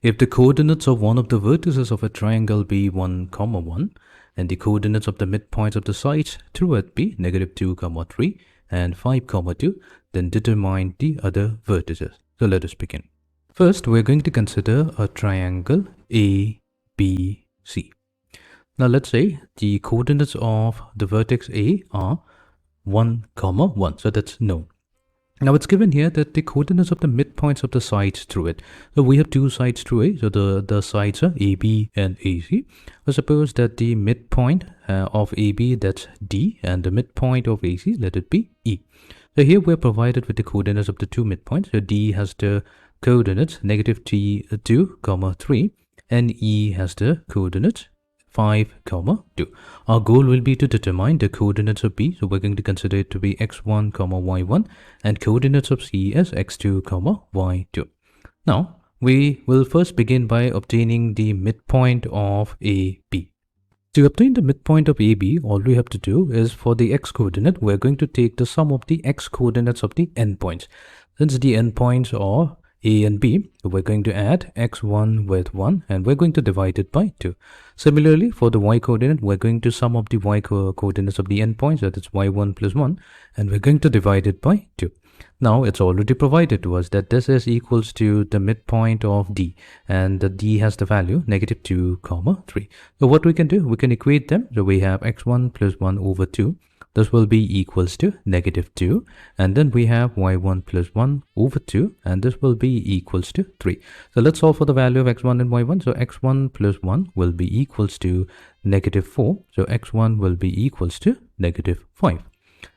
If the coordinates of one of the vertices of a triangle be 1, 1, and the coordinates of the midpoints of the sides through it be -2, 3, and 5, 2, then determine the other vertices. So let us begin. First, we're going to consider a triangle ABC. Now let's say the coordinates of the vertex A are 1, 1. So that's known. Now it's given here that the coordinates of the midpoints of the sides through it. So we have two sides through A. So the sides are AB and AC. So suppose that the midpoint of AB, that's D, and the midpoint of AC, let it be E. So here we're provided with the coordinates of the two midpoints. So D has the coordinates -2, 3, and E has the coordinates 5, 2. Our goal will be to determine the coordinates of B. So we're going to consider it to be x1, y1, and coordinates of C as x2, y2. Now, we will first begin by obtaining the midpoint of AB. To obtain the midpoint of AB, all we have to do is for the x coordinate, we're going to take the sum of the x coordinates of the endpoints. Since the endpoints are A and B, we're going to add x1 with 1 and we're going to divide it by 2. Similarly, for the y coordinate, we're going to sum up the y coordinates of the endpoints, that is y1 plus 1, and we're going to divide it by 2. Now, it's already provided to us that this is equals to the midpoint of D, and the D has the value -2, 3. So what we can do, we can equate them. So we have x1 plus 1 over 2. This will be equals to -2, and then we have y1 plus 1 over 2, and this will be equals to 3. So let's solve for the value of x1 and y1. So x1 plus 1 will be equals to -4. So x1 will be equals to -5.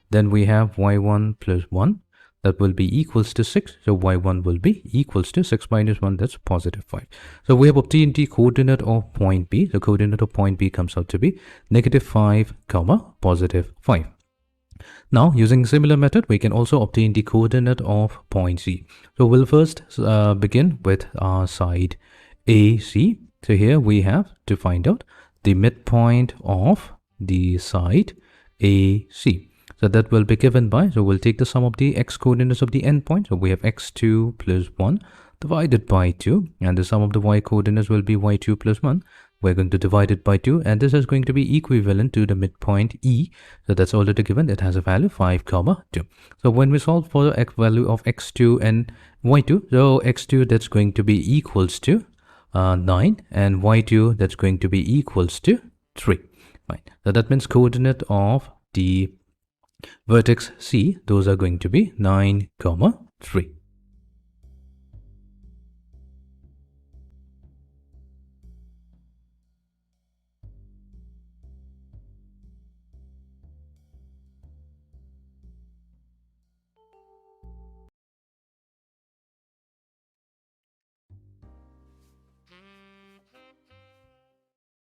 Then we have y1 plus 1. That will be equals to 6. So y1 will be equals to 6 minus 1. That's +5. So we have obtained the coordinate of point B. The coordinate of point B comes out to be -5, +5. Now, using a similar method, we can also obtain the coordinate of point C. So we'll first begin with our side AC. So here we have to find out the midpoint of the side AC. So that will be given by, so we'll take the sum of the x coordinates of the endpoint. So we have x2 plus 1 divided by 2, and the sum of the y coordinates will be y2 plus 1. We're going to divide it by 2, and this is going to be equivalent to the midpoint E. So that's already given. It has a value 5, 2. So when we solve for the value of x2 and y2, so x2 that's going to be equals to 9, and y2 that's going to be equals to 3. Right. So that means coordinate of the vertex C, those are going to be 9, 3.